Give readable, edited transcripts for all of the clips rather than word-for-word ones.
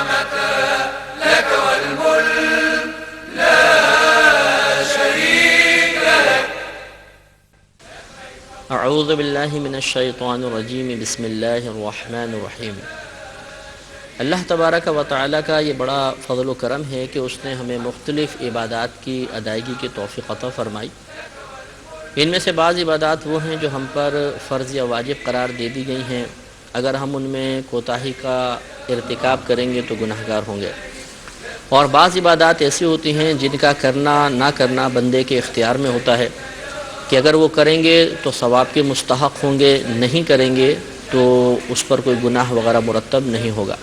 العظمة لك والملك لا شريك لك. اعوذ باللہ من الشیطان الرجیم. بسم اللہ الرحمن الرحیم. اللہ تبارک و تعالیٰ کا یہ بڑا فضل و کرم ہے کہ اس نے ہمیں مختلف عبادات کی ادائیگی کی توفیق عطا فرمائی. ان میں سے بعض عبادات وہ ہیں جو ہم پر فرض یا واجب قرار دے دی گئی ہیں. اگر ہم ان میں کوتاہی کا ارتکاب کریں گے تو گناہ گار ہوں گے. اور بعض عبادات ایسی ہوتی ہیں جن کا کرنا نہ کرنا بندے کے اختیار میں ہوتا ہے کہ اگر وہ کریں گے تو ثواب کے مستحق ہوں گے، نہیں کریں گے تو اس پر کوئی گناہ وغیرہ مرتب نہیں ہوگا.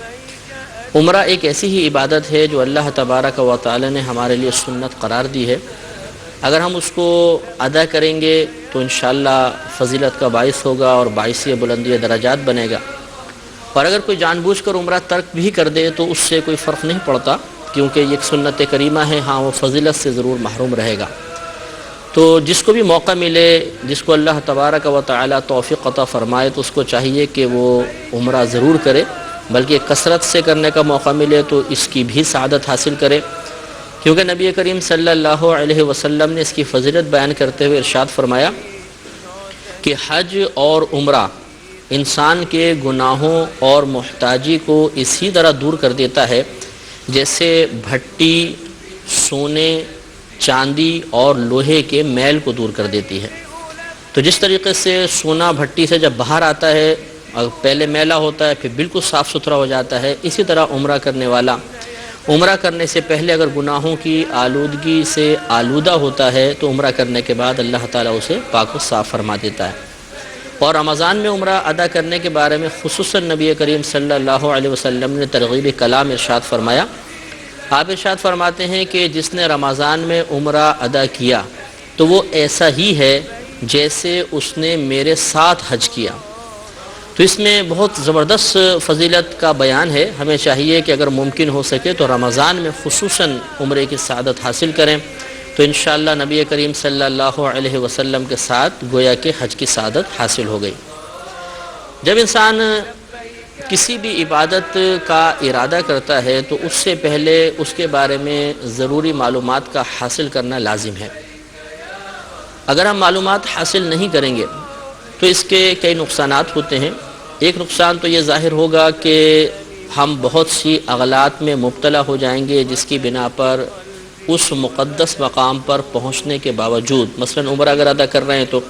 عمرہ ایک ایسی ہی عبادت ہے جو اللہ تبارک و تعالی نے ہمارے لیے سنت قرار دی ہے. اگر ہم اس کو ادا کریں گے تو انشاءاللہ فضیلت کا باعث ہوگا اور باعث بلندی درجات بنے گا. اور اگر کوئی جان بوجھ کر عمرہ ترک بھی کر دے تو اس سے کوئی فرق نہیں پڑتا، کیونکہ یہ ایک سنت کریمہ ہے. ہاں، وہ فضیلت سے ضرور محروم رہے گا. تو جس کو بھی موقع ملے، جس کو اللہ تبارک و تعالی توفیق عطا فرمائے، تو اس کو چاہیے کہ وہ عمرہ ضرور کرے، بلکہ کثرت سے کرنے کا موقع ملے تو اس کی بھی سعادت حاصل کرے. کیونکہ نبی کریم صلی اللہ علیہ وسلم نے اس کی فضیلت بیان کرتے ہوئے ارشاد فرمایا کہ حج اور عمرہ انسان کے گناہوں اور محتاجی کو اسی طرح دور کر دیتا ہے جیسے بھٹی سونے، چاندی اور لوہے کے میل کو دور کر دیتی ہے. تو جس طریقے سے سونا بھٹی سے جب باہر آتا ہے پہلے میلا ہوتا ہے پھر بالکل صاف ستھرا ہو جاتا ہے، اسی طرح عمرہ کرنے والا عمرہ کرنے سے پہلے اگر گناہوں کی آلودگی سے آلودہ ہوتا ہے تو عمرہ کرنے کے بعد اللہ تعالیٰ اسے پاک و صاف فرما دیتا ہے. اور رمضان میں عمرہ ادا کرنے کے بارے میں خصوصاً نبی کریم صلی اللہ علیہ وسلم نے ترغیب کلام ارشاد فرمایا. آپ ارشاد فرماتے ہیں کہ جس نے رمضان میں عمرہ ادا کیا تو وہ ایسا ہی ہے جیسے اس نے میرے ساتھ حج کیا. تو اس میں بہت زبردست فضیلت کا بیان ہے. ہمیں چاہیے کہ اگر ممکن ہو سکے تو رمضان میں خصوصاً عمرے کی سعادت حاصل کریں تو انشاءاللہ نبی کریم صلی اللہ علیہ وسلم کے ساتھ گویا کہ حج کی سعادت حاصل ہو گئی. جب انسان کسی بھی عبادت کا ارادہ کرتا ہے تو اس سے پہلے اس کے بارے میں ضروری معلومات کا حاصل کرنا لازم ہے. اگر ہم معلومات حاصل نہیں کریں گے تو اس کے کئی نقصانات ہوتے ہیں. ایک نقصان تو یہ ظاہر ہوگا کہ ہم بہت سی اغلاط میں مبتلا ہو جائیں گے جس کی بنا پر اس مقدس مقام پر پہنچنے کے باوجود، مثلا عمرہ اگر ادا کر رہے ہیں تو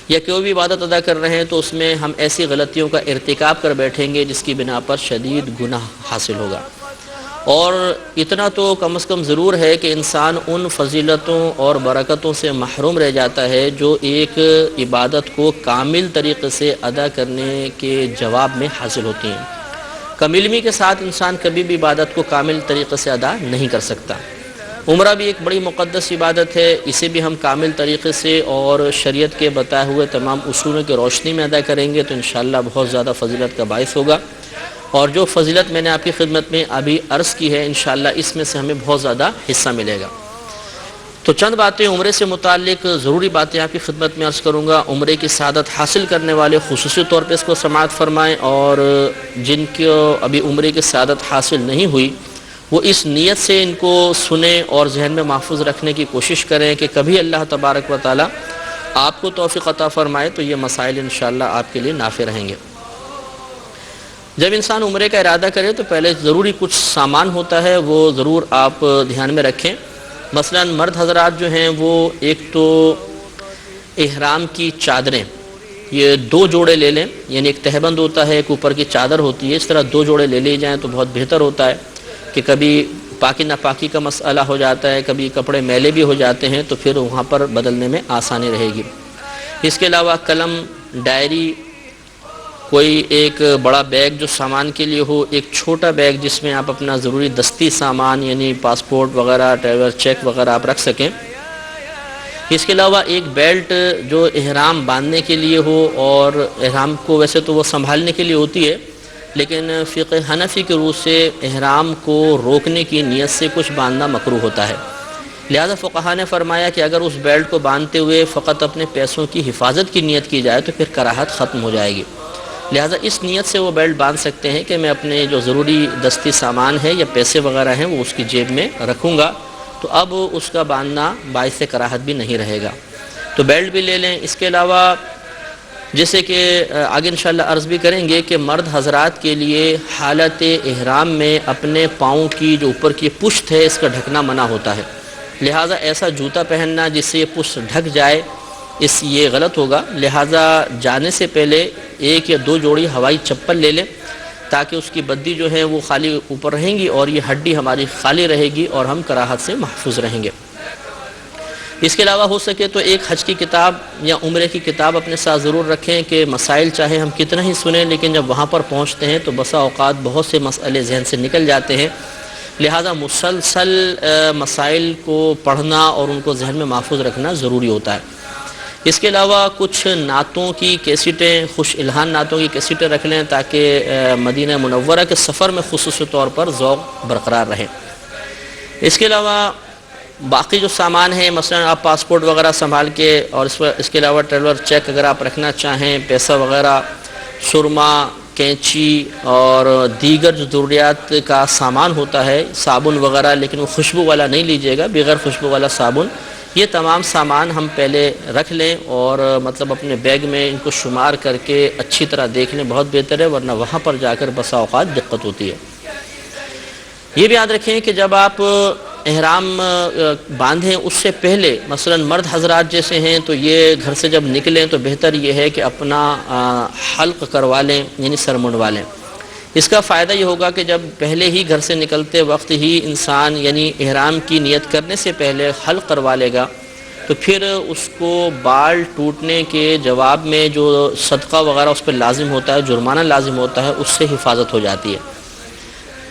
یا کوئی بھی عبادت ادا کر رہے ہیں تو اس میں ہم ایسی غلطیوں کا ارتکاب کر بیٹھیں گے جس کی بنا پر شدید گناہ حاصل ہوگا. اور اتنا تو کم از کم ضرور ہے کہ انسان ان فضیلتوں اور برکتوں سے محروم رہ جاتا ہے جو ایک عبادت کو کامل طریقے سے ادا کرنے کے جواب میں حاصل ہوتی ہیں. کم علمی کے ساتھ انسان کبھی بھی عبادت کو کامل طریقے سے ادا نہیں کر سکتا. عمرہ بھی ایک بڑی مقدس عبادت ہے. اسے بھی ہم کامل طریقے سے اور شریعت کے بتائے ہوئے تمام اصولوں کی روشنی میں ادا کریں گے تو انشاءاللہ بہت زیادہ فضیلت کا باعث ہوگا. اور جو فضیلت میں نے آپ کی خدمت میں ابھی عرض کی ہے انشاءاللہ اس میں سے ہمیں بہت زیادہ حصہ ملے گا. تو چند باتیں عمرے سے متعلق ضروری باتیں آپ کی خدمت میں عرض کروں گا. عمرے کی سعادت حاصل کرنے والے خصوصی طور پہ اس کو سماعت فرمائیں، اور جن کو ابھی عمرے کی سعادت حاصل نہیں ہوئی وہ اس نیت سے ان کو سنیں اور ذہن میں محفوظ رکھنے کی کوشش کریں کہ کبھی اللہ تبارک و تعالی آپ کو توفیق عطا فرمائے تو یہ مسائل انشاءاللہ آپ کے لیے نافع رہیں گے. جب انسان عمرے کا ارادہ کرے تو پہلے ضروری کچھ سامان ہوتا ہے، وہ ضرور آپ دھیان میں رکھیں. مثلا مرد حضرات جو ہیں وہ ایک تو احرام کی چادریں یہ 2 جوڑے لے لیں، یعنی ایک تہبند ہوتا ہے، ایک اوپر کی چادر ہوتی ہے، اس طرح 2 جوڑے لے لی جائیں تو بہت بہتر ہوتا ہے کہ کبھی پاکی ناپاکی کا مسئلہ ہو جاتا ہے، کبھی کپڑے میلے بھی ہو جاتے ہیں تو پھر وہاں پر بدلنے میں آسانی رہے گی. اس کے علاوہ قلم، ڈائری، کوئی ایک بڑا بیگ جو سامان کے لیے ہو، ایک چھوٹا بیگ جس میں آپ اپنا ضروری دستی سامان یعنی پاسپورٹ وغیرہ، ٹریول چیک وغیرہ آپ رکھ سکیں. اس کے علاوہ ایک بیلٹ جو احرام باندھنے کے لیے ہو، اور احرام کو ویسے تو وہ سنبھالنے کے لیے ہوتی ہے لیکن فقہ حنفی کے روح سے احرام کو روکنے کی نیت سے کچھ باندھنا مکروہ ہوتا ہے. لہذا فقہاء نے فرمایا کہ اگر اس بیلٹ کو باندھتے ہوئے فقط اپنے پیسوں کی حفاظت کی نیت کی جائے تو پھر کراہت ختم ہو جائے گی. لہٰذا اس نیت سے وہ بیلٹ باندھ سکتے ہیں کہ میں اپنے جو ضروری دستی سامان ہے یا پیسے وغیرہ ہیں وہ اس کی جیب میں رکھوں گا، تو اب اس کا باندھنا باعث کراہت بھی نہیں رہے گا، تو بیلٹ بھی لے لیں۔ اس کے علاوہ جیسے کہ آگے انشاءاللہ عرض بھی کریں گے کہ مرد حضرات کے لیے حالت احرام میں اپنے پاؤں کی جو اوپر کی پشت ہے اس کا ڈھکنا منع ہوتا ہے، لہٰذا ایسا جوتا پہننا جس سے یہ پشت ڈھک جائے یہ غلط ہوگا، لہٰذا جانے سے پہلے 1 یا 2 جوڑی ہوائی چپل لے لیں تاکہ اس کی بدی جو ہے وہ خالی اوپر رہیں گی اور یہ ہڈی ہماری خالی رہے گی اور ہم کراہت سے محفوظ رہیں گے۔ اس کے علاوہ ہو سکے تو ایک حج کی کتاب یا عمرے کی کتاب اپنے ساتھ ضرور رکھیں کہ مسائل چاہے ہم کتنا ہی سنیں لیکن جب وہاں پر پہنچتے ہیں تو بسا اوقات بہت سے مسئلے ذہن سے نکل جاتے ہیں، لہذا مسلسل مسائل کو پڑھنا اور ان کو ذہن میں محفوظ رکھنا ضروری ہوتا ہے۔ اس کے علاوہ کچھ نعتوں کی کیسٹیں، خوش الہان نعتوں کی کیسٹیں رکھ لیں تاکہ مدینہ منورہ کے سفر میں خصوصی طور پر ذوق برقرار رہے۔ اس کے علاوہ باقی جو سامان ہیں، مثلا آپ پاسپورٹ وغیرہ سنبھال کے، اور اس کے علاوہ ٹریولر چیک اگر آپ رکھنا چاہیں، پیسہ وغیرہ، سرما، کینچی اور دیگر جو ضروریات کا سامان ہوتا ہے، صابن وغیرہ، لیکن وہ خوشبو والا نہیں لیجیے گا، بغیر خوشبو والا صابن، یہ تمام سامان ہم پہلے رکھ لیں اور مطلب اپنے بیگ میں ان کو شمار کر کے اچھی طرح دیکھ لیں، بہت بہتر ہے، ورنہ وہاں پر جا کر بسا اوقات دقت ہوتی ہے۔ یہ بھی یاد رکھیں کہ جب آپ احرام باندھیں اس سے پہلے مثلا مرد حضرات جیسے ہیں تو یہ گھر سے جب نکلیں تو بہتر یہ ہے کہ اپنا حلق کروا لیں، یعنی سر منڈوا لیں۔ اس کا فائدہ یہ ہوگا کہ جب پہلے ہی گھر سے نکلتے وقت ہی انسان یعنی احرام کی نیت کرنے سے پہلے حلق کروا لے گا تو پھر اس کو بال ٹوٹنے کے جواب میں جو صدقہ وغیرہ اس پہ لازم ہوتا ہے، جرمانہ لازم ہوتا ہے، اس سے حفاظت ہو جاتی ہے۔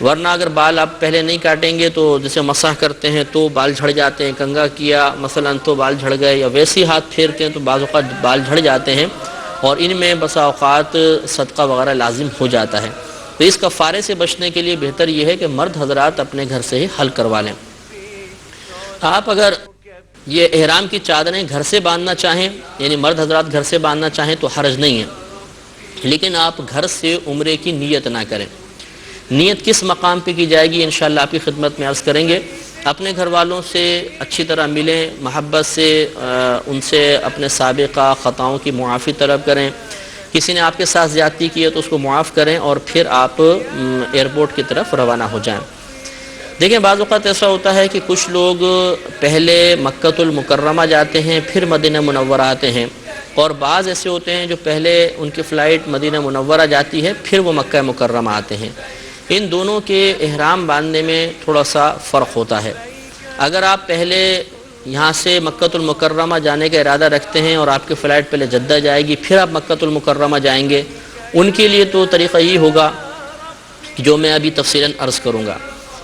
ورنہ اگر بال آپ پہلے نہیں کاٹیں گے تو جیسے مسح کرتے ہیں تو بال جھڑ جاتے ہیں، کنگھا کیا مثلا تو بال جھڑ گئے، یا ویسے ہاتھ پھیرتے ہیں تو بعض اوقات بال جھڑ جاتے ہیں اور ان میں بسا اوقات صدقہ وغیرہ لازم ہو جاتا ہے۔ تو اس کفارے سے بچنے کے لیے بہتر یہ ہے کہ مرد حضرات اپنے گھر سے ہی حلق کروا لیں۔ آپ اگر یہ احرام کی چادریں گھر سے باندھنا چاہیں، یعنی مرد حضرات گھر سے باندھنا چاہیں تو حرج نہیں ہے، لیکن آپ گھر سے عمرے کی نیت نہ کریں۔ نیت کس مقام پہ کی جائے گی انشاءاللہ آپ کی خدمت میں عرض کریں گے۔ اپنے گھر والوں سے اچھی طرح ملیں، محبت سے ان سے اپنے سابقہ خطاؤں کی معافی طلب کریں، کسی نے آپ کے ساتھ زیادتی کی ہے تو اس کو معاف کریں اور پھر آپ ایئرپورٹ کی طرف روانہ ہو جائیں۔ دیکھیں بعض اوقات ایسا ہوتا ہے کہ کچھ لوگ پہلے مکہ المکرمہ جاتے ہیں پھر مدینہ منورہ آتے ہیں، اور بعض ایسے ہوتے ہیں جو پہلے ان کی فلائٹ مدینہ منورہ جاتی ہے پھر وہ مکہ مکرمہ آتے ہیں۔ ان دونوں کے احرام باندھنے میں تھوڑا سا فرق ہوتا ہے۔ اگر آپ پہلے یہاں سے مکہ المکرمہ جانے کا ارادہ رکھتے ہیں اور آپ کی فلائٹ پہلے جدہ جائے گی پھر آپ مکہ المکرمہ جائیں گے، ان کے لیے تو طریقہ یہ ہوگا جو میں ابھی تفصیلاً عرض کروں گا۔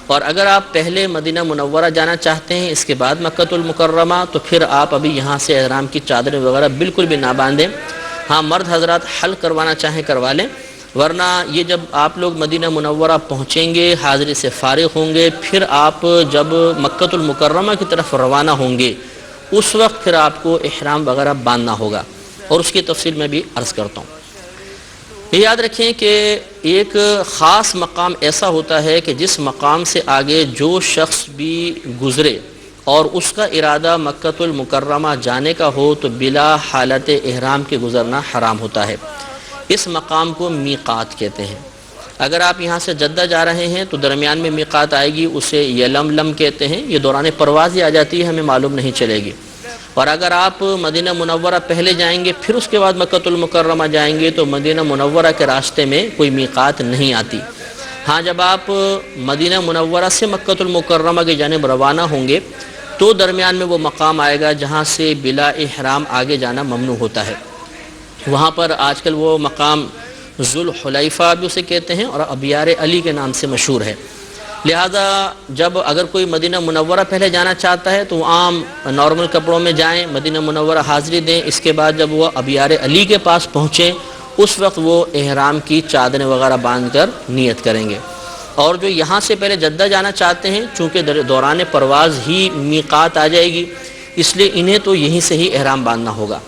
اور اگر آپ پہلے مدینہ منورہ جانا چاہتے ہیں اس کے بعد مکہ المکرمہ تو پھر آپ ابھی یہاں سے احرام کی چادریں وغیرہ بالکل بھی نہ باندھیں۔ ہاں مرد حضرات حلق کروانا چاہیں کروا لیں، ورنہ یہ جب آپ لوگ مدینہ منورہ پہنچیں گے، حاضری سے فارغ ہوں گے، پھر آپ جب مکہ المکرمہ کی طرف روانہ ہوں گے اس وقت پھر آپ کو احرام وغیرہ باندھنا ہوگا، اور اس کی تفصیل میں بھی عرض کرتا ہوں۔ یہ یاد رکھیں کہ ایک خاص مقام ایسا ہوتا ہے کہ جس مقام سے آگے جو شخص بھی گزرے اور اس کا ارادہ مکہ المکرمہ جانے کا ہو تو بلا حالت احرام کے گزرنا حرام ہوتا ہے۔ اس مقام کو میقات کہتے ہیں۔ اگر آپ یہاں سے جدہ جا رہے ہیں تو درمیان میں میقات آئے گی، اسے یلملم کہتے ہیں، یہ دوران پرواز ہی آ جاتی ہے، ہمیں معلوم نہیں چلے گی۔ اور اگر آپ مدینہ منورہ پہلے جائیں گے پھر اس کے بعد مکہ المکرمہ جائیں گے تو مدینہ منورہ کے راستے میں کوئی میقات نہیں آتی۔ ہاں جب آپ مدینہ منورہ سے مکہ المکرمہ کی جانب روانہ ہوں گے تو درمیان میں وہ مقام آئے گا جہاں سے بلا احرام آگے جانا ممنوع ہوتا ہے۔ وہاں پر آج کل وہ مقام ذوالحلیفہ بھی اسے کہتے ہیں اور ابیار علی کے نام سے مشہور ہے۔ لہذا جب اگر کوئی مدینہ منورہ پہلے جانا چاہتا ہے تو وہ عام نارمل کپڑوں میں جائیں، مدینہ منورہ حاضری دیں، اس کے بعد جب وہ ابیار علی کے پاس پہنچیں اس وقت وہ احرام کی چادریں وغیرہ باندھ کر نیت کریں گے۔ اور جو یہاں سے پہلے جدہ جانا چاہتے ہیں چونکہ دوران پرواز ہی میقات آ جائے گی، اس لیے انہیں تو یہیں سے ہی احرام باندھنا ہوگا۔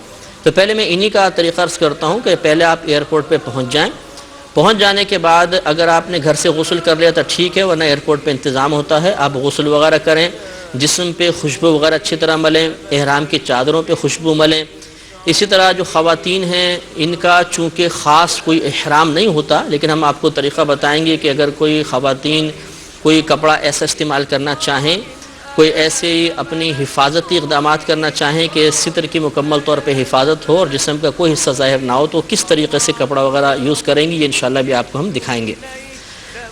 تو پہلے میں انہی کا طریقہ عرض کرتا ہوں کہ پہلے آپ ایئرپورٹ پہ پہنچ جائیں. پہنچ جانے کے بعد اگر آپ نے گھر سے غسل کر لیا تو ٹھیک ہے، ورنہ ایئرپورٹ پہ انتظام ہوتا ہے. آپ غسل وغیرہ کریں، جسم پہ خوشبو وغیرہ اچھی طرح ملیں، احرام کی چادروں پہ خوشبو ملیں. اسی طرح جو خواتین ہیں ان کا چونکہ خاص کوئی احرام نہیں ہوتا، لیکن ہم آپ کو طریقہ بتائیں گے کہ اگر کوئی خواتین کوئی کپڑا ایسا استعمال کرنا چاہیں، کوئی ایسے اپنی حفاظتی اقدامات کرنا چاہیں کہ ستر کی مکمل طور پہ حفاظت ہو اور جسم کا کوئی حصہ ظاہر نہ ہو، تو کس طریقے سے کپڑا وغیرہ یوز کریں گی، یہ انشاءاللہ بھی آپ کو ہم دکھائیں گے.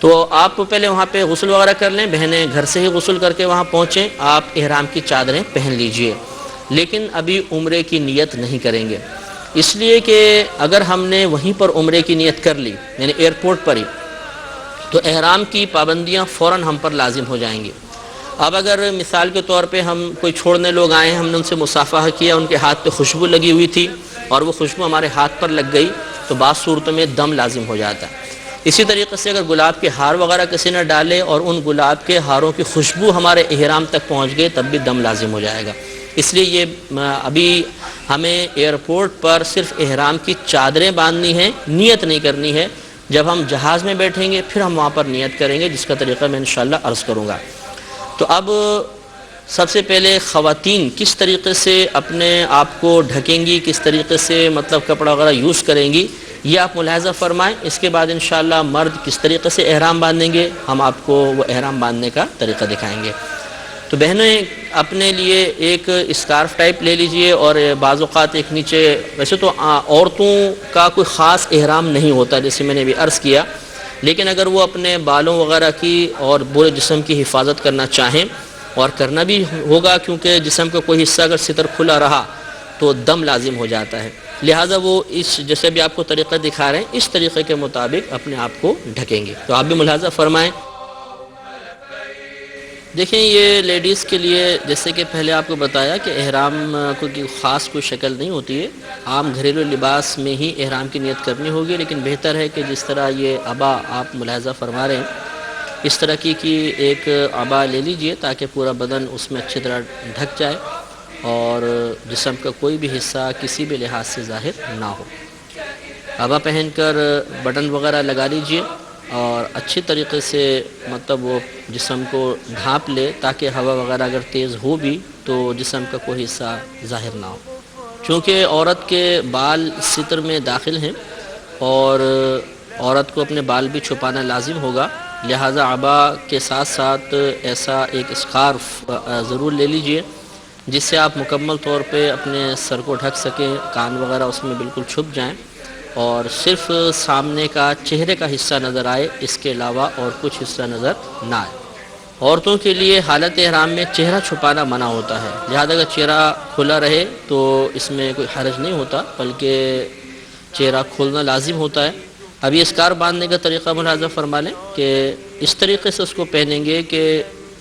تو آپ پہلے وہاں پہ غسل وغیرہ کر لیں، بہنیں گھر سے ہی غسل کر کے وہاں پہنچیں. آپ احرام کی چادریں پہن لیجئے، لیکن ابھی عمرے کی نیت نہیں کریں گے، اس لیے کہ اگر ہم نے وہیں پر عمرے کی نیت کر لی، یعنی ایئرپورٹ پر ہی، تو احرام کی پابندیاں فوراً ہم پر لازم ہو جائیں گی. اب اگر مثال کے طور پہ ہم کوئی چھوڑنے لوگ آئے ہیں، ہم نے ان سے مصافحہ کیا، ان کے ہاتھ پہ خوشبو لگی ہوئی تھی اور وہ خوشبو ہمارے ہاتھ پر لگ گئی، تو بعض صورتوں میں دم لازم ہو جاتا ہے. اسی طریقے سے اگر گلاب کے ہار وغیرہ کسی نے ڈالے اور ان گلاب کے ہاروں کی خوشبو ہمارے احرام تک پہنچ گئی، تب بھی دم لازم ہو جائے گا. اس لیے یہ ابھی ہمیں ایئرپورٹ پر صرف احرام کی چادریں باندھنی ہیں، نیت نہیں کرنی ہے. جب ہم جہاز میں بیٹھیں گے پھر ہم وہاں پر نیت کریں گے، جس کا طریقہ میں انشاءاللہ عرض کروں گا. تو اب سب سے پہلے خواتین کس طریقے سے اپنے آپ کو ڈھکیں گی، کس طریقے سے مطلب کپڑا وغیرہ یوز کریں گی، یہ آپ ملاحظہ فرمائیں. اس کے بعد انشاءاللہ مرد کس طریقے سے احرام باندھیں گے، ہم آپ کو وہ احرام باندھنے کا طریقہ دکھائیں گے. تو بہنیں اپنے لیے ایک اسکارف ٹائپ لے لیجئے، اور بعض اوقات ایک نیچے، ویسے تو عورتوں کا کوئی خاص احرام نہیں ہوتا جیسے میں نے بھی عرض کیا، لیکن اگر وہ اپنے بالوں وغیرہ کی اور پورے جسم کی حفاظت کرنا چاہیں، اور کرنا بھی ہوگا کیونکہ جسم کا کوئی حصہ اگر ستر کھلا رہا تو دم لازم ہو جاتا ہے، لہٰذا وہ اس جیسے بھی آپ کو طریقہ دکھا رہے ہیں اس طریقے کے مطابق اپنے آپ کو ڈھکیں گے. تو آپ بھی ملاحظہ فرمائیں. دیکھیں یہ لیڈیز کے لیے جیسے کہ پہلے آپ کو بتایا کہ احرام کو خاص کوئی شکل نہیں ہوتی ہے، عام گھریلو لباس میں ہی احرام کی نیت کرنی ہوگی. لیکن بہتر ہے کہ جس طرح یہ عبا آپ ملاحظہ فرما رہے ہیں، اس طرح کی ایک عبا لے لیجئے تاکہ پورا بدن اس میں اچھی طرح ڈھک جائے اور جسم کا کوئی بھی حصہ کسی بھی لحاظ سے ظاہر نہ ہو. عبا پہن کر بٹن وغیرہ لگا لیجئے اور اچھی طریقے سے مطلب وہ جسم کو ڈھانپ لے تاکہ ہوا وغیرہ اگر تیز ہو بھی تو جسم کا کوئی حصہ ظاہر نہ ہو. چونکہ عورت کے بال ستر میں داخل ہیں اور عورت کو اپنے بال بھی چھپانا لازم ہوگا، لہٰذا عبا کے ساتھ ساتھ ایسا ایک اسکارف ضرور لے لیجئے جس سے آپ مکمل طور پہ اپنے سر کو ڈھک سکیں، کان وغیرہ اس میں بالکل چھپ جائیں اور صرف سامنے کا چہرے کا حصہ نظر آئے، اس کے علاوہ اور کچھ حصہ نظر نہ آئے. عورتوں کے لیے حالت احرام میں چہرہ چھپانا منع ہوتا ہے، لہذا اگر چہرہ کھلا رہے تو اس میں کوئی حرج نہیں ہوتا، بلکہ چہرہ کھولنا لازم ہوتا ہے. اب یہ اسکارف باندھنے کا طریقہ ملاحظہ فرما لیں کہ اس طریقے سے اس کو پہنیں گے کہ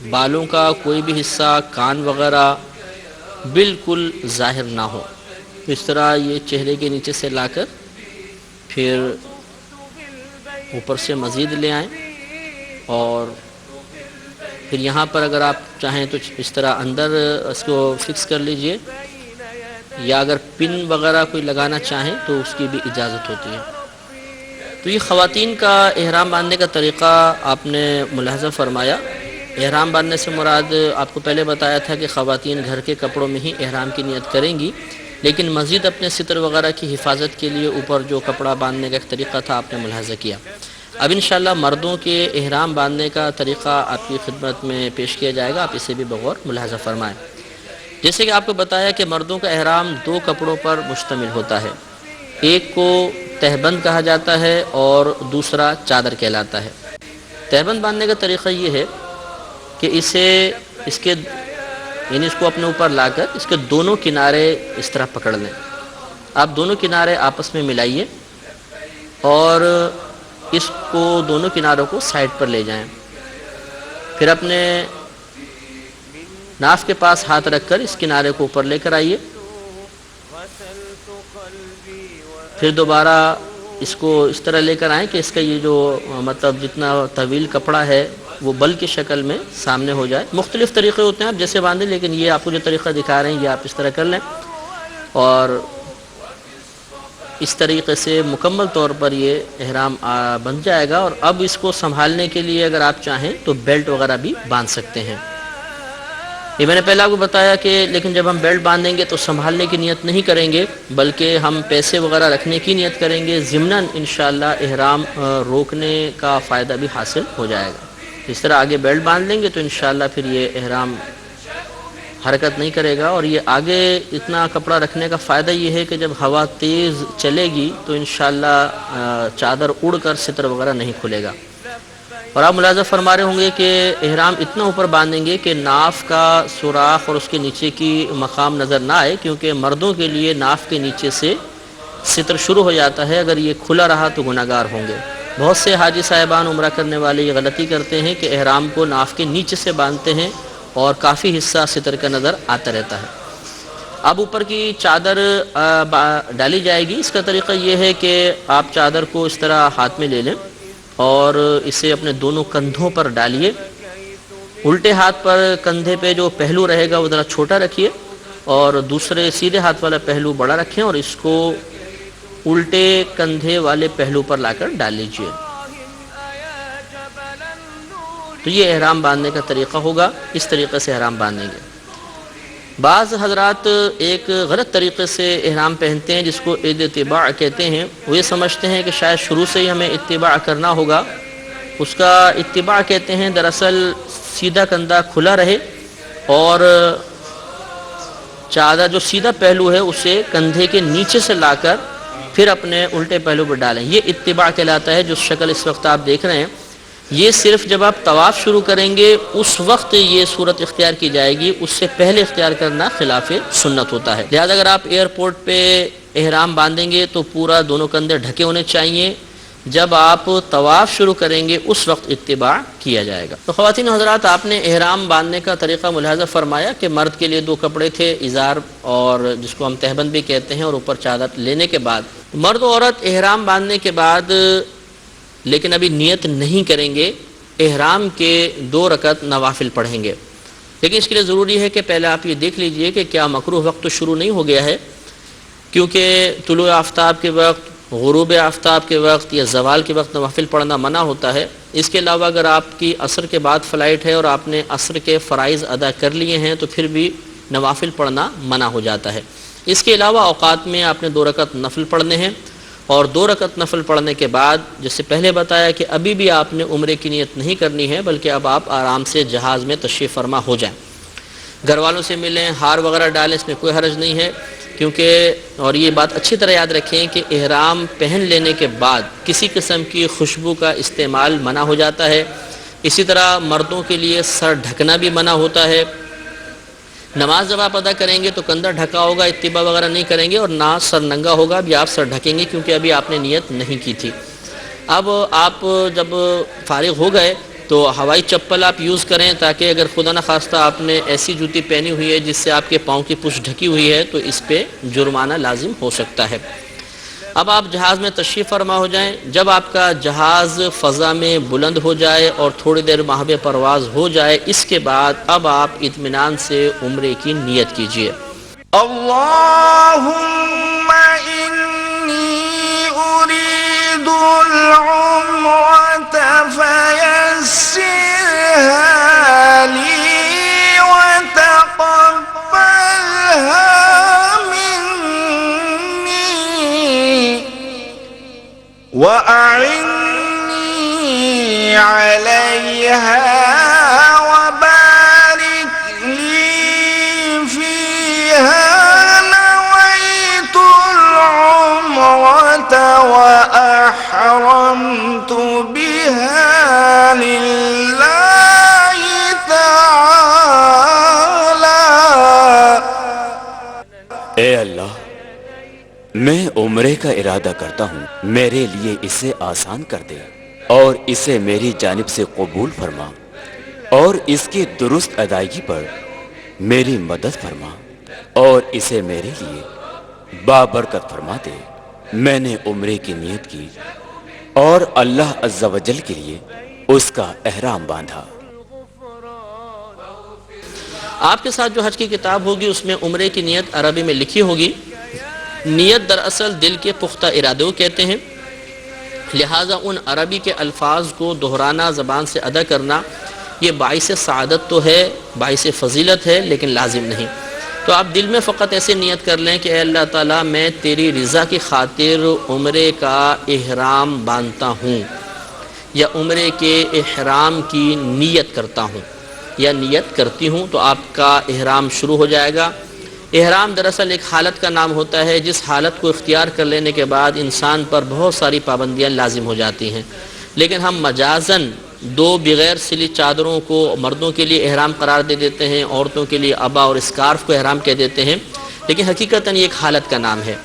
بالوں کا کوئی بھی حصہ، کان وغیرہ بالکل ظاہر نہ ہو. اس طرح یہ چہرے کے نیچے سے لا کر پھر اوپر سے مزید لے آئیں اور پھر یہاں پر اگر آپ چاہیں تو اس طرح اندر اس کو فکس کر لیجئے، یا اگر پن وغیرہ کوئی لگانا چاہیں تو اس کی بھی اجازت ہوتی ہے. تو یہ خواتین کا احرام باندھنے کا طریقہ آپ نے ملاحظہ فرمایا. احرام باندھنے سے مراد آپ کو پہلے بتایا تھا کہ خواتین گھر کے کپڑوں میں ہی احرام کی نیت کریں گی، لیکن مزید اپنے ستر وغیرہ کی حفاظت کے لیے اوپر جو کپڑا باندھنے کا ایک طریقہ تھا آپ نے ملاحظہ کیا. اب انشاءاللہ مردوں کے احرام باندھنے کا طریقہ آپ کی خدمت میں پیش کیا جائے گا، آپ اسے بھی بغور ملاحظہ فرمائیں. جیسے کہ آپ کو بتایا کہ مردوں کا احرام دو کپڑوں پر مشتمل ہوتا ہے، ایک کو تہبند کہا جاتا ہے اور دوسرا چادر کہلاتا ہے. تہبند باندھنے کا طریقہ یہ ہے کہ اس کو اپنے اوپر لا کر اس کے دونوں کنارے اس طرح پکڑ لیں. آپ دونوں کنارے آپس میں ملائیے اور اس کو دونوں کناروں کو سائڈ پر لے جائیں. پھر اپنے ناف کے پاس ہاتھ رکھ کر اس کنارے کو اوپر لے کر آئیے. پھر دوبارہ اس کو اس طرح لے کر آئیں کہ اس کا یہ جو مطلب جتنا طویل کپڑا ہے وہ بل کی شکل میں سامنے ہو جائے. مختلف طریقے ہوتے ہیں آپ جیسے باندھیں، لیکن یہ آپ کو جو طریقہ دکھا رہے ہیں یہ آپ اس طرح کر لیں. اور اس طریقے سے مکمل طور پر یہ احرام بن جائے گا، اور اب اس کو سنبھالنے کے لیے اگر آپ چاہیں تو بیلٹ وغیرہ بھی باندھ سکتے ہیں۔ یہ میں نے پہلے آپ کو بتایا کہ لیکن جب ہم بیلٹ باندھیں گے تو سنبھالنے کی نیت نہیں کریں گے، بلکہ ہم پیسے وغیرہ رکھنے کی نیت کریں گے، ضمناً انشاءاللہ احرام روکنے کا فائدہ بھی حاصل ہو جائے گا۔ اس طرح آگے بیلٹ باندھ لیں گے تو انشاءاللہ پھر یہ احرام حرکت نہیں کرے گا، اور یہ آگے اتنا کپڑا رکھنے کا فائدہ یہ ہے کہ جب ہوا تیز چلے گی تو انشاءاللہ چادر اڑ کر ستر وغیرہ نہیں کھلے گا۔ اور آپ ملاحظہ فرما رہے ہوں گے کہ احرام اتنا اوپر باندھیں گے کہ ناف کا سوراخ اور اس کے نیچے کی مقام نظر نہ آئے، کیونکہ مردوں کے لیے ناف کے نیچے سے ستر شروع ہو جاتا ہے، اگر یہ کھلا رہا تو گناہگار ہوں گے۔ بہت سے حاجی صاحبان عمرہ کرنے والے یہ غلطی کرتے ہیں کہ احرام کو ناف کے نیچے سے باندھتے ہیں اور کافی حصہ ستر کا نظر آتا رہتا ہے۔ اب اوپر کی چادر ڈالی جائے گی۔ اس کا طریقہ یہ ہے کہ آپ چادر کو اس طرح ہاتھ میں لے لیں اور اسے اپنے دونوں کندھوں پر ڈالیے۔ الٹے ہاتھ پر کندھے پہ جو پہلو رہے گا وہ ذرا چھوٹا رکھیے، اور دوسرے سیدھے ہاتھ والا پہلو بڑا رکھیں، اور اس کو الٹے کندھے والے پہلو پر لا کر ڈال لیجیے۔ تو یہ احرام باندھنے کا طریقہ ہوگا، اس طریقے سے احرام باندھیں گے۔ بعض حضرات ایک غلط طریقے سے احرام پہنتے ہیں جس کو عید اتباع کہتے ہیں۔ وہ یہ سمجھتے ہیں کہ شاید شروع سے ہی ہمیں اتباع کرنا ہوگا۔ اس کا اتباع کہتے ہیں دراصل سیدھا کندھا کھلا رہے اور چادر جو سیدھا پہلو ہے اسے کندھے کے نیچے سے لا کر پھر اپنے الٹے پہلو پر ڈالیں۔ یہ اتباع کہلاتا ہے۔ جو شکل اس وقت آپ دیکھ رہے ہیں یہ صرف جب آپ طواف شروع کریں گے اس وقت یہ صورت اختیار کی جائے گی، اس سے پہلے اختیار کرنا خلاف سنت ہوتا ہے۔ لہذا اگر آپ ایئرپورٹ پہ احرام باندھیں گے تو پورا دونوں کندھے ڈھکے ہونے چاہیے۔ جب آپ طواف شروع کریں گے اس وقت اتباع کیا جائے گا۔ تو خواتین و حضرات، آپ نے احرام باندھنے کا طریقہ ملاحظہ فرمایا کہ مرد کے لیے دو کپڑے تھے، ازار اور جس کو ہم تہبند بھی کہتے ہیں، اور اوپر چادر لینے کے بعد مرد و عورت احرام باندھنے کے بعد لیکن ابھی نیت نہیں کریں گے، احرام کے 2 رکعت نوافل پڑھیں گے۔ لیکن اس کے لیے ضروری ہے کہ پہلے آپ یہ دیکھ لیجئے کہ کیا مکروہ وقت شروع نہیں ہو گیا ہے، کیونکہ طلوع آفتاب کے وقت، غروب آفتاب کے وقت یا زوال کے وقت نوافل پڑھنا منع ہوتا ہے۔ اس کے علاوہ اگر آپ کی عصر کے بعد فلائٹ ہے اور آپ نے عصر کے فرائض ادا کر لیے ہیں تو پھر بھی نوافل پڑھنا منع ہو جاتا ہے۔ اس کے علاوہ اوقات میں آپ نے 2 رکعت نفل پڑھنے ہیں، اور 2 رکعت نفل پڑھنے کے بعد جس سے پہلے بتایا کہ ابھی بھی آپ نے عمرے کی نیت نہیں کرنی ہے، بلکہ اب آپ آرام سے جہاز میں تشریف فرما ہو جائیں، گھر والوں سے ملیں، ہار وغیرہ ڈالیں، اس میں کوئی حرج نہیں ہے۔ کیونکہ اور یہ بات اچھی طرح یاد رکھیں کہ احرام پہن لینے کے بعد کسی قسم کی خوشبو کا استعمال منع ہو جاتا ہے۔ اسی طرح مردوں کے لیے سر ڈھکنا بھی منع ہوتا ہے۔ نماز جب آپ ادا کریں گے تو کندھا ڈھکا ہوگا، اتباع وغیرہ نہیں کریں گے، اور نہ سر ننگا ہوگا، ابھی آپ سر ڈھکیں گے کیونکہ ابھی آپ نے نیت نہیں کی تھی۔ اب آپ جب فارغ ہو گئے تو ہوائی چپل آپ یوز کریں، تاکہ اگر خدا نخواستہ آپ نے ایسی جوتی پہنی ہوئی ہے جس سے آپ کے پاؤں کی پشت ڈھکی ہوئی ہے تو اس پہ جرمانہ لازم ہو سکتا ہے۔ اب آپ جہاز میں تشریف فرما ہو جائیں۔ جب آپ کا جہاز فضا میں بلند ہو جائے اور تھوڑی دیر ماہب پرواز ہو جائے، اس کے بعد اب آپ اطمینان سے عمرے کی نیت کیجیے۔ اللهم إني أريد العمرة فيسرها لي وتقبلها مني وأعني عليها وبارك لي فيها نويت العمرة وأحرمت بها لله تعالى۔ اے اللہ، میں عمرے کا ارادہ کرتا ہوں، میرے لیے اسے آسان کر دے اور اسے میری جانب سے قبول فرما، اور اس کی درست ادائیگی پر میری مدد فرما، اور اسے میرے لیے بابرکت فرما دے۔ میں نے عمرے کی نیت کی اور اللہ عز و جل کے لیے اس کا احرام باندھا۔ آپ کے ساتھ جو حج کی کتاب ہوگی اس میں عمرے کی نیت عربی میں لکھی ہوگی، نیت دراصل دل کے پختہ ارادوں کہتے ہیں، لہٰذا ان عربی کے الفاظ کو دہرانا، زبان سے ادا کرنا، یہ باعث سعادت تو ہے، باعث فضیلت ہے، لیکن لازم نہیں۔ تو آپ دل میں فقط ایسے نیت کر لیں کہ اے اللہ تعالیٰ میں تیری رضا کی خاطر عمرے کا احرام باندھتا ہوں، یا عمرے کے احرام کی نیت کرتا ہوں یا نیت کرتی ہوں، تو آپ کا احرام شروع ہو جائے گا۔ احرام دراصل ایک حالت کا نام ہوتا ہے جس حالت کو اختیار کر لینے کے بعد انسان پر بہت ساری پابندیاں لازم ہو جاتی ہیں، لیکن ہم مجازاً دو بغیر سلی چادروں کو مردوں کے لیے احرام قرار دے دیتے ہیں، عورتوں کے لیے عبا اور اسکارف کو احرام کہہ دیتے ہیں، لیکن حقیقتاً یہ ایک حالت کا نام ہے۔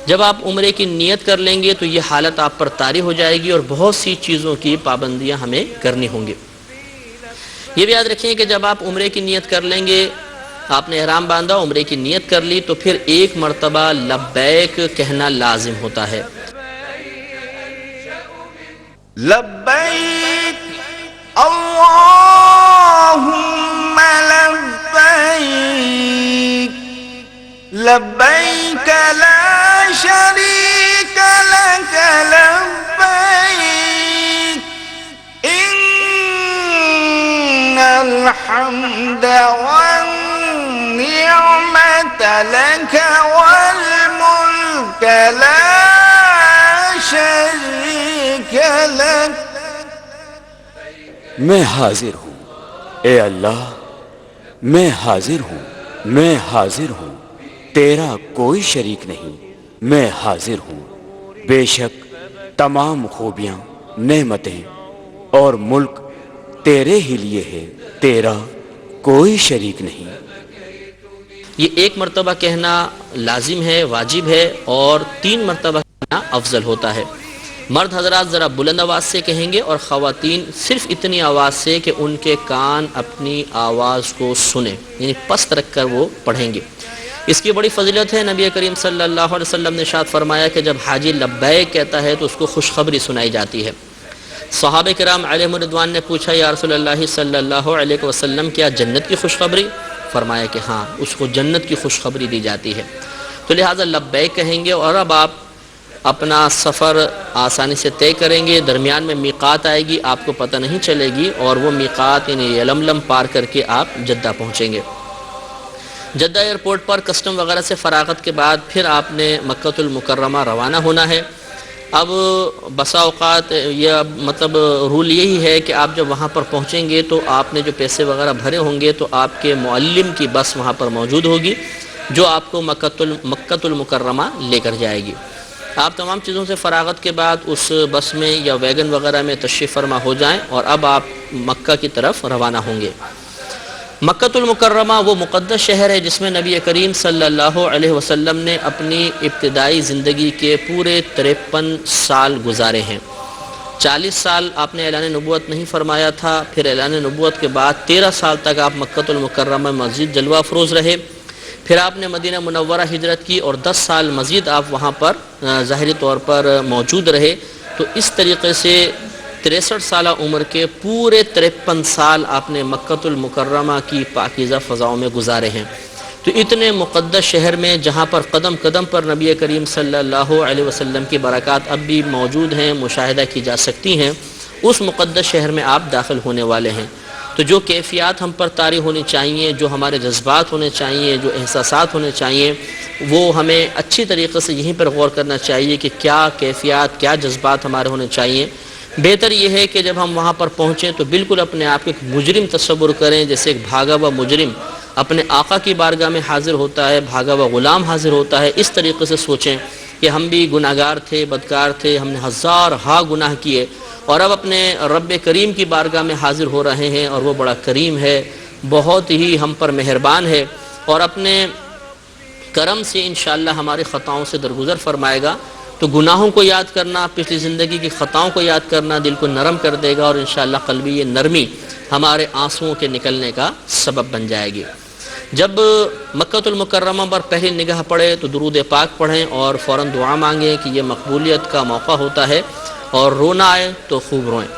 جب آپ عمرے کی نیت کر لیں گے تو یہ حالت آپ پر طاری ہو جائے گی اور بہت سی چیزوں کی پابندیاں ہمیں کرنی ہوں گی۔ یہ بھی یاد رکھیں کہ جب آپ عمرے کی نیت کر لیں گے، آپ نے احرام باندھا، عمرے کی نیت کر لی، تو پھر ایک مرتبہ لبیک کہنا لازم ہوتا ہے۔ لبیک اللہم لبیک لبیک لا شریک لک لبیک ان الحمد والنعمت لک والملک لا شریک لک۔ میں حاضر ہوں، اے اللہ میں حاضر ہوں، میں حاضر ہوں، تیرا کوئی شریک نہیں، میں حاضر ہوں، بے شک تمام خوبیاں، نعمتیں اور ملک تیرے ہی لیے ہے، تیرا کوئی شریک نہیں۔ یہ ایک مرتبہ کہنا لازم ہے، واجب ہے، اور 3 مرتبہ کہنا افضل ہوتا ہے۔ مرد حضرات ذرا بلند آواز سے کہیں گے اور خواتین صرف اتنی آواز سے کہ ان کے کان اپنی آواز کو سنیں، یعنی پست رکھ کر وہ پڑھیں گے۔ اس کی بڑی فضیلت ہے، نبی کریم صلی اللہ علیہ وسلم نے ارشاد فرمایا کہ جب حاجی لبیک کہتا ہے تو اس کو خوشخبری سنائی جاتی ہے۔ صحابہ کرام علیہم الرضوان نے پوچھا یا رسول اللہ صلی اللہ علیہ وسلم کیا جنت کی خوشخبری؟ فرمایا کہ ہاں، اس کو جنت کی خوشخبری دی جاتی ہے۔ تو لہٰذا لبیک کہیں گے، اور اب آپ اپنا سفر آسانی سے طے کریں گے۔ درمیان میں میقات آئے گی، آپ کو پتہ نہیں چلے گی، اور وہ میقات یعنی یلملم پار کر کے آپ جدہ پہنچیں گے۔ جدہ ایئرپورٹ پر کسٹم وغیرہ سے فراغت کے بعد پھر آپ نے مکہ المکرمہ روانہ ہونا ہے۔ اب بسا اوقات یہ مطلب رول یہی ہے کہ آپ جب وہاں پر پہنچیں گے تو آپ نے جو پیسے وغیرہ بھرے ہوں گے تو آپ کے معلم کی بس وہاں پر موجود ہوگی جو آپ کو مکہ المکرمہ لے کر جائے گی۔ آپ تمام چیزوں سے فراغت کے بعد اس بس میں یا ویگن وغیرہ میں تشریف فرما ہو جائیں، اور اب آپ مکہ کی طرف روانہ ہوں گے۔ مکہ المکرمہ وہ مقدس شہر ہے جس میں نبی کریم صلی اللہ علیہ وسلم نے اپنی ابتدائی زندگی کے پورے 53 سال گزارے ہیں۔ 40 سال آپ نے اعلان نبوت نہیں فرمایا تھا، پھر اعلان نبوت کے بعد 13 سال تک آپ مکہ المکرمہ مزید جلوہ افروز رہے، پھر آپ نے مدینہ منورہ ہجرت کی اور 10 سال مزید آپ وہاں پر ظاہری طور پر موجود رہے۔ تو اس طریقے سے 63 سالہ عمر کے پورے 53 سال آپ نے مکہ المکرمہ کی پاکیزہ فضاؤں میں گزارے ہیں۔ تو اتنے مقدس شہر میں جہاں پر قدم قدم پر نبی کریم صلی اللہ علیہ وسلم کی برکات اب بھی موجود ہیں، مشاہدہ کی جا سکتی ہیں، اس مقدس شہر میں آپ داخل ہونے والے ہیں۔ تو جو کیفیات ہم پر طاری ہونی چاہیے، جو ہمارے جذبات ہونے چاہیے، جو احساسات ہونے چاہیے، وہ ہمیں اچھی طریقے سے یہیں پر غور کرنا چاہیے کہ کیا کیفیات، کیا جذبات ہمارے ہونے چاہیے۔ بہتر یہ ہے کہ جب ہم وہاں پر پہنچیں تو بالکل اپنے آپ کو ایک مجرم تصور کریں، جیسے ایک بھاگا ہوا مجرم اپنے آقا کی بارگاہ میں حاضر ہوتا ہے، بھاگا ہوا غلام حاضر ہوتا ہے۔ اس طریقے سے سوچیں کہ ہم بھی گناہگار تھے، بدکار تھے، ہم نے ہزارہا گناہ کیے، اور اب اپنے رب کریم کی بارگاہ میں حاضر ہو رہے ہیں، اور وہ بڑا کریم ہے، بہت ہی ہم پر مہربان ہے، اور اپنے کرم سے انشاءاللہ ہماری خطاؤں سے درگزر فرمائے گا۔ تو گناہوں کو یاد کرنا، پچھلی زندگی کی خطاؤں کو یاد کرنا دل کو نرم کر دے گا، اور انشاءاللہ قلبی یہ نرمی ہمارے آنسوؤں کے نکلنے کا سبب بن جائے گی۔ جب مکہ المکرمہ پر پہلی نگاہ پڑے تو درود پاک پڑھیں اور فوراً دعا مانگیں کہ یہ مقبولیت کا موقع ہوتا ہے، اور رونا آئے تو خوب روئیں۔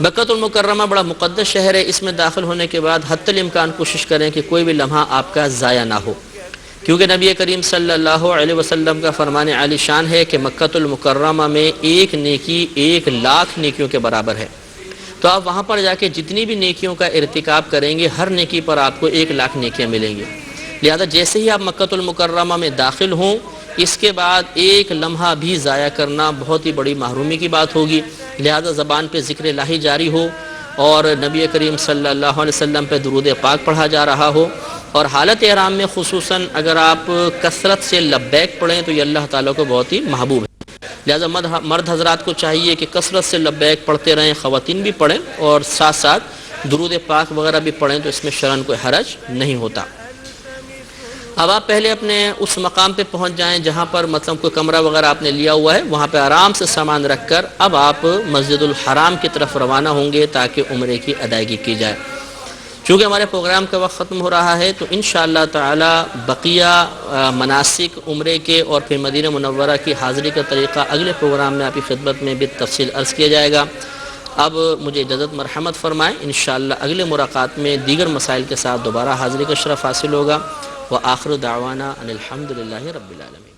مکہ المکرمہ بڑا مقدس شہر ہے، اس میں داخل ہونے کے بعد حتی الامکان کوشش کریں کہ کوئی بھی لمحہ آپ کا ضائع نہ ہو۔ کیونکہ نبی کریم صلی اللہ علیہ وسلم کا فرمان عالی شان ہے کہ مکۃ المکرمہ میں ایک نیکی 1,00,000 نیکیوں کے برابر ہے۔ تو آپ وہاں پر جا کے جتنی بھی نیکیوں کا ارتکاب کریں گے ہر نیکی پر آپ کو 1,00,000 نیکیاں ملیں گی۔ لہذا جیسے ہی آپ مکۃ المکرمہ میں داخل ہوں اس کے بعد ایک لمحہ بھی ضائع کرنا بہت ہی بڑی محرومی کی بات ہوگی۔ لہذا زبان پہ ذکر الہی جاری ہو اور نبی کریم صلی اللہ علیہ وسلم پہ درود پاک پڑھا جا رہا ہو، اور حالت احرام میں خصوصاً اگر آپ کثرت سے لبیک پڑھیں تو یہ اللہ تعالیٰ کو بہت ہی محبوب ہے۔ لہذا مرد حضرات کو چاہیے کہ کثرت سے لبیک پڑھتے رہیں، خواتین بھی پڑھیں اور ساتھ ساتھ درود پاک وغیرہ بھی پڑھیں، تو اس میں شرعاً کوئی حرج نہیں ہوتا۔ اب آپ پہلے اپنے اس مقام پہ پہنچ جائیں جہاں پر مطلب کوئی کمرہ وغیرہ آپ نے لیا ہوا ہے، وہاں پہ آرام سے سامان رکھ کر اب آپ مسجد الحرام کی طرف روانہ ہوں گے تاکہ عمرے کی ادائیگی کی جائے۔ چونکہ ہمارے پروگرام کا وقت ختم ہو رہا ہے تو انشاءاللہ تعالی بقیہ مناسک عمرے کے اور پھر مدینہ منورہ کی حاضری کا طریقہ اگلے پروگرام میں آپ کی خدمت میں بالتفصیل عرض کیا جائے گا۔ اب مجھے اجازت مرحمت فرمائیں، انشاءاللہ اگلے ملاقات میں دیگر مسائل کے ساتھ دوبارہ حاضری کا شرف حاصل ہوگا۔ وآخر دعوانا ان الحمد للہ رب العالمین۔